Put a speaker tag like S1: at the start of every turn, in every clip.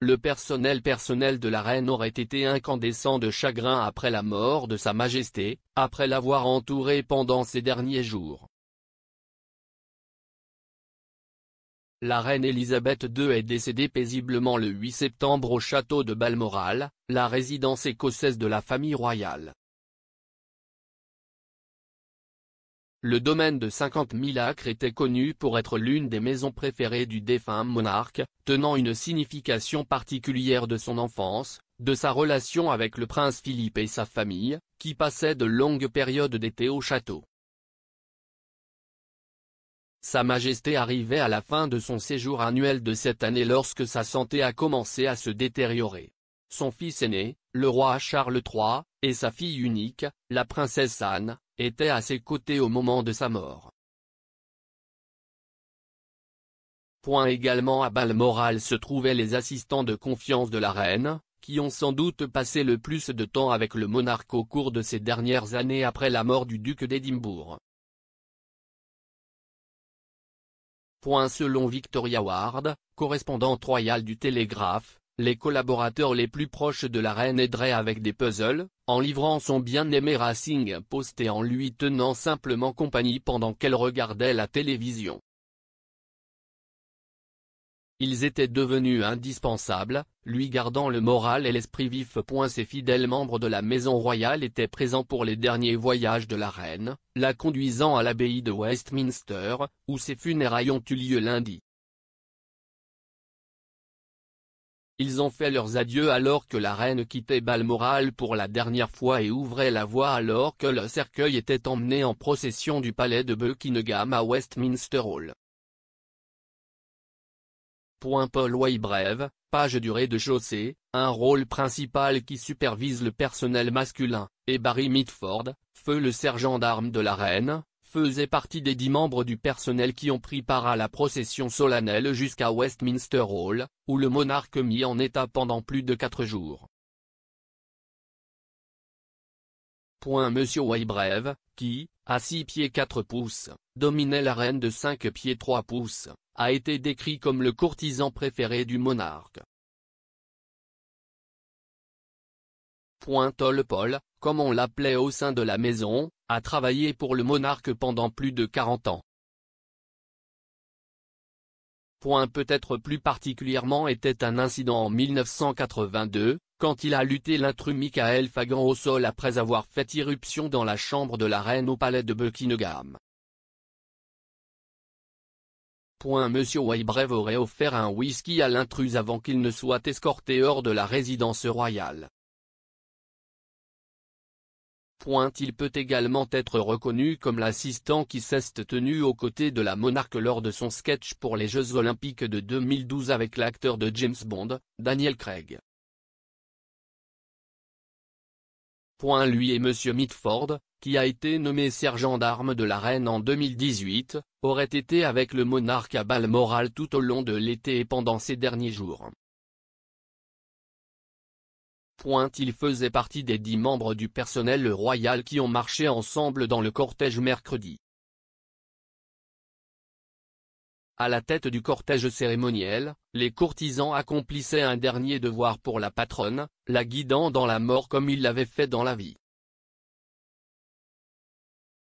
S1: le personnel de la reine aurait été incandescent de chagrin après la mort de Sa Majesté, après l'avoir entourée pendant ces derniers jours. La reine Elisabeth II est décédée paisiblement le 8 septembre au château de Balmoral, la résidence écossaise de la famille royale. Le domaine de 50 000 acres était connu pour être l'une des maisons préférées du défunt monarque, tenant une signification particulière de son enfance, de sa relation avec le prince Philippe et sa famille, qui passaient de longues périodes d'été au château. Sa Majesté arrivait à la fin de son séjour annuel de cette année lorsque sa santé a commencé à se détériorer. Son fils aîné, le roi Charles III, et sa fille unique, la princesse Anne, étaient à ses côtés au moment de sa mort. Également à Balmoral se trouvaient les assistants de confiance de la reine, qui ont sans doute passé le plus de temps avec le monarque au cours de ces dernières années après la mort du duc d'Édimbourg. Selon Victoria Ward, correspondante royale du Télégraphe, les collaborateurs les plus proches de la reine aideraient avec des puzzles, en livrant son bien-aimé Racing Post et en lui tenant simplement compagnie pendant qu'elle regardait la télévision. Ils étaient devenus indispensables, lui gardant le moral et l'esprit vif. Ces fidèles membres de la maison royale étaient présents pour les derniers voyages de la reine, la conduisant à l'abbaye de Westminster, où ses funérailles ont eu lieu lundi. Ils ont fait leurs adieux alors que la reine quittait Balmoral pour la dernière fois et ouvrait la voie alors que le cercueil était emmené en procession du palais de Buckingham à Westminster Hall. Paul Waybrave, page du rez-de-chaussée, un rôle principal qui supervise le personnel masculin, et Barry Mitford, feu le sergent d'armes de la reine, faisait partie des 10 membres du personnel qui ont pris part à la procession solennelle jusqu'à Westminster Hall, où le monarque mis en état pendant plus de 4 jours. Monsieur Waybrave, qui, à 6 pieds 4 pouces, dominait la reine de 5 pieds 3 pouces, a été décrit comme le courtisan préféré du monarque. Tall Paul, comme on l'appelait au sein de la maison, a travaillé pour le monarque pendant plus de 40 ans. Peut-être plus particulièrement était un incident en 1982, quand il a lutté l'intrus Michael Fagan au sol après avoir fait irruption dans la chambre de la reine au palais de Buckingham. Monsieur Waybrave aurait offert un whisky à l'intruse avant qu'il ne soit escorté hors de la résidence royale. Il peut également être reconnu comme l'assistant qui s'est tenu aux côtés de la monarque lors de son sketch pour les Jeux Olympiques de 2012 avec l'acteur de James Bond, Daniel Craig. Lui et Monsieur Mitford, qui a été nommé sergent d'armes de la reine en 2018, aurait été avec le monarque à Balmoral tout au long de l'été et pendant ces derniers jours. Il faisait partie des 10 membres du personnel royal qui ont marché ensemble dans le cortège mercredi. À la tête du cortège cérémoniel, les courtisans accomplissaient un dernier devoir pour la patronne, la guidant dans la mort comme ils l'avaient fait dans la vie.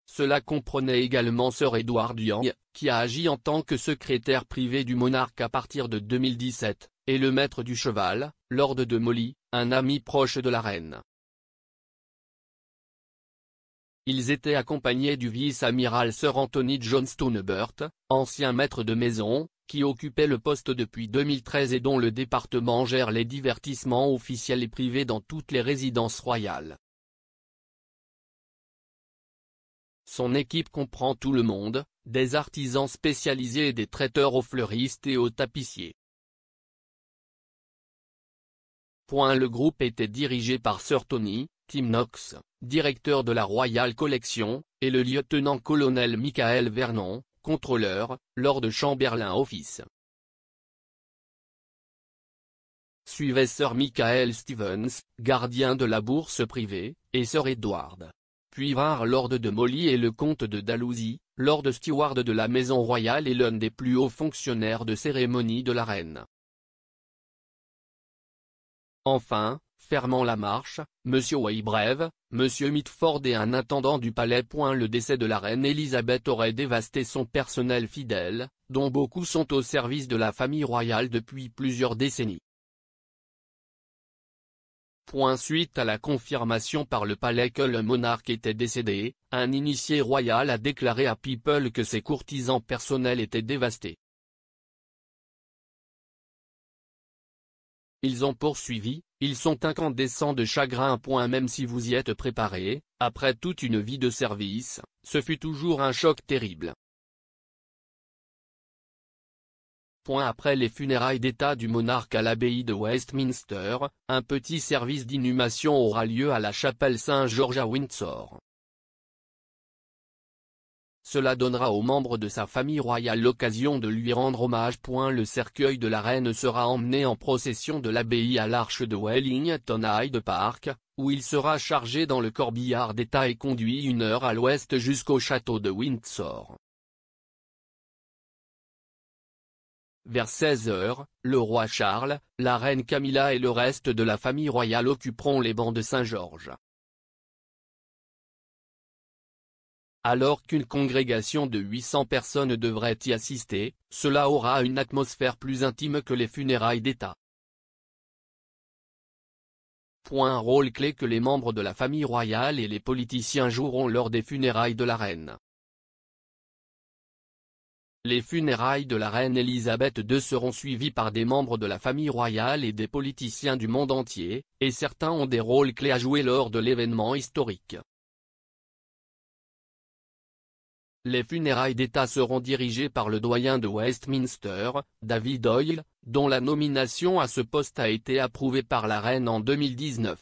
S1: Cela comprenait également Sir Edward Young, qui a agi en tant que secrétaire privé du monarque à partir de 2017, et le maître du cheval, Lord de Molly, un ami proche de la reine. Ils étaient accompagnés du vice-amiral Sir Anthony John Stonebert, ancien maître de maison, qui occupait le poste depuis 2013 et dont le département gère les divertissements officiels et privés dans toutes les résidences royales. Son équipe comprend tout le monde, des artisans spécialisés et des traiteurs aux fleuristes et aux tapissiers. Le groupe était dirigé par Sir Tony, Tim Knox, directeur de la Royal Collection, et le lieutenant-colonel Michael Vernon, contrôleur, Lord Chamberlain Office. Suivait Sir Michael Stevens, gardien de la bourse privée, et Sir Edward. Puis vinrent Lord de Molly et le comte de Dalhousie, Lord Steward de la Maison Royale et l'un des plus hauts fonctionnaires de cérémonie de la reine. Enfin, fermant la marche, M. Weybrève, M. Mitford et un intendant du palais. Le décès de la reine Elisabeth aurait dévasté son personnel fidèle, dont beaucoup sont au service de la famille royale depuis plusieurs décennies. Suite à la confirmation par le palais que le monarque était décédé, un initié royal a déclaré à People que ses courtisans personnels étaient dévastés. Ils ont poursuivi, ils sont incandescents de chagrin. Même si vous y êtes préparé, après toute une vie de service, ce fut toujours un choc terrible. Après les funérailles d'État du monarque à l'abbaye de Westminster, un petit service d'inhumation aura lieu à la chapelle Saint-Georges à Windsor. Cela donnera aux membres de sa famille royale l'occasion de lui rendre hommage. Le cercueil de la reine sera emmené en procession de l'abbaye à l'arche de Wellington Hyde Park, où il sera chargé dans le corbillard d'État et conduit 1 heure à l'ouest jusqu'au château de Windsor. Vers 16 h, le roi Charles, la reine Camilla et le reste de la famille royale occuperont les bancs de Saint-Georges. Alors qu'une congrégation de 800 personnes devrait y assister, cela aura une atmosphère plus intime que les funérailles d'État. Un rôle clé que les membres de la famille royale et les politiciens joueront lors des funérailles de la reine. Les funérailles de la reine Elisabeth II seront suivies par des membres de la famille royale et des politiciens du monde entier, et certains ont des rôles clés à jouer lors de l'événement historique. Les funérailles d'État seront dirigées par le doyen de Westminster, David Doyle, dont la nomination à ce poste a été approuvée par la reine en 2019.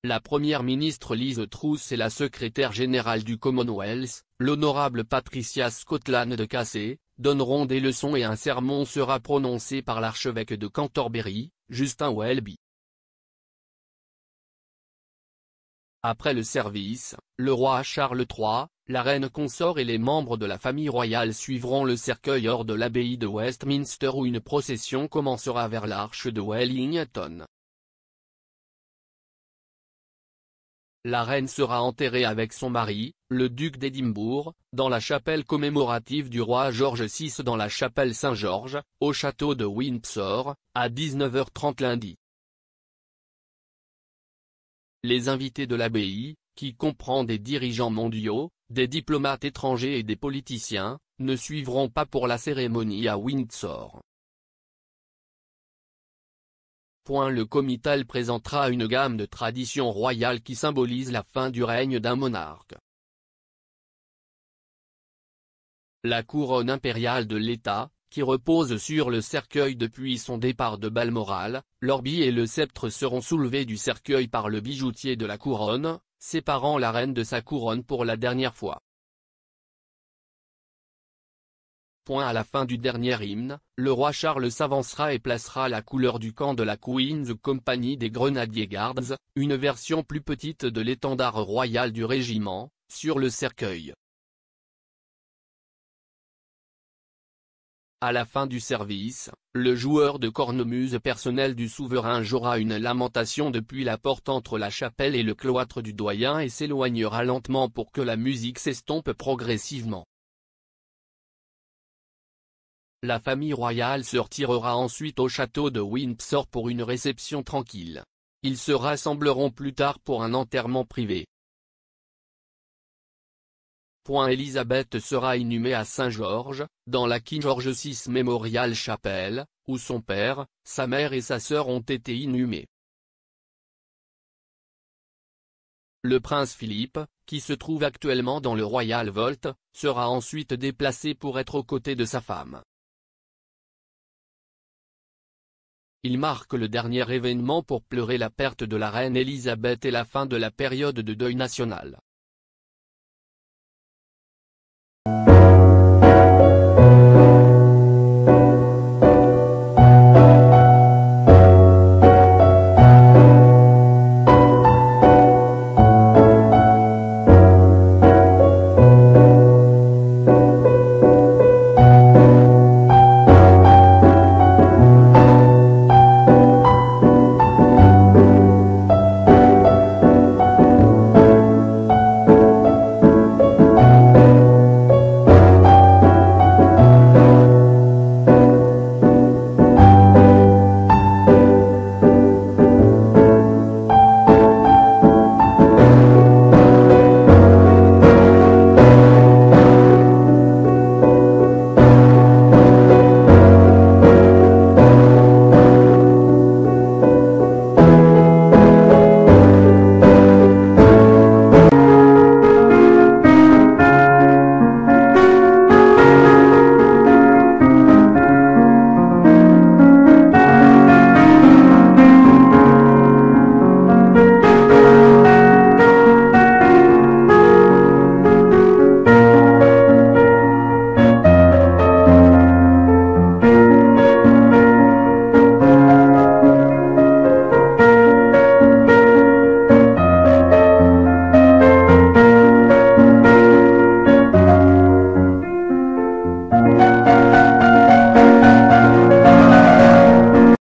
S1: La première ministre Liz Truss et la secrétaire générale du Commonwealth, l'honorable Patricia Scotland de Cassé, donneront des leçons et un sermon sera prononcé par l'archevêque de Canterbury, Justin Welby. Après le service, le roi Charles III, la reine consort et les membres de la famille royale suivront le cercueil hors de l'abbaye de Westminster où une procession commencera vers l'arche de Wellington. La reine sera enterrée avec son mari, le duc d'Édimbourg, dans la chapelle commémorative du roi George VI dans la chapelle Saint-Georges, au château de Windsor, à 19 h 30 lundi. Les invités de l'abbaye, qui comprend des dirigeants mondiaux, des diplomates étrangers et des politiciens, ne suivront pas pour la cérémonie à Windsor. Le comital présentera une gamme de traditions royales qui symbolisent la fin du règne d'un monarque. La couronne impériale de l'État, qui repose sur le cercueil depuis son départ de Balmoral, l'orbi et le sceptre seront soulevés du cercueil par le bijoutier de la couronne, séparant la reine de sa couronne pour la dernière fois. À la fin du dernier hymne, le roi Charles s'avancera et placera la couleur du camp de la Queen's Company des Grenadier Guards, une version plus petite de l'étendard royal du régiment, sur le cercueil. À la fin du service, le joueur de cornemuse personnel du souverain jouera une lamentation depuis la porte entre la chapelle et le cloître du doyen et s'éloignera lentement pour que la musique s'estompe progressivement. La famille royale se retirera ensuite au château de Windsor pour une réception tranquille. Ils se rassembleront plus tard pour un enterrement privé. Elisabeth sera inhumée à Saint-Georges, dans la King George VI Memorial Chapel, où son père, sa mère et sa sœur ont été inhumés. Le prince Philippe, qui se trouve actuellement dans le Royal Vault, sera ensuite déplacé pour être aux côtés de sa femme. Il marque le dernier événement pour pleurer la perte de la reine Elisabeth et la fin de la période de deuil national.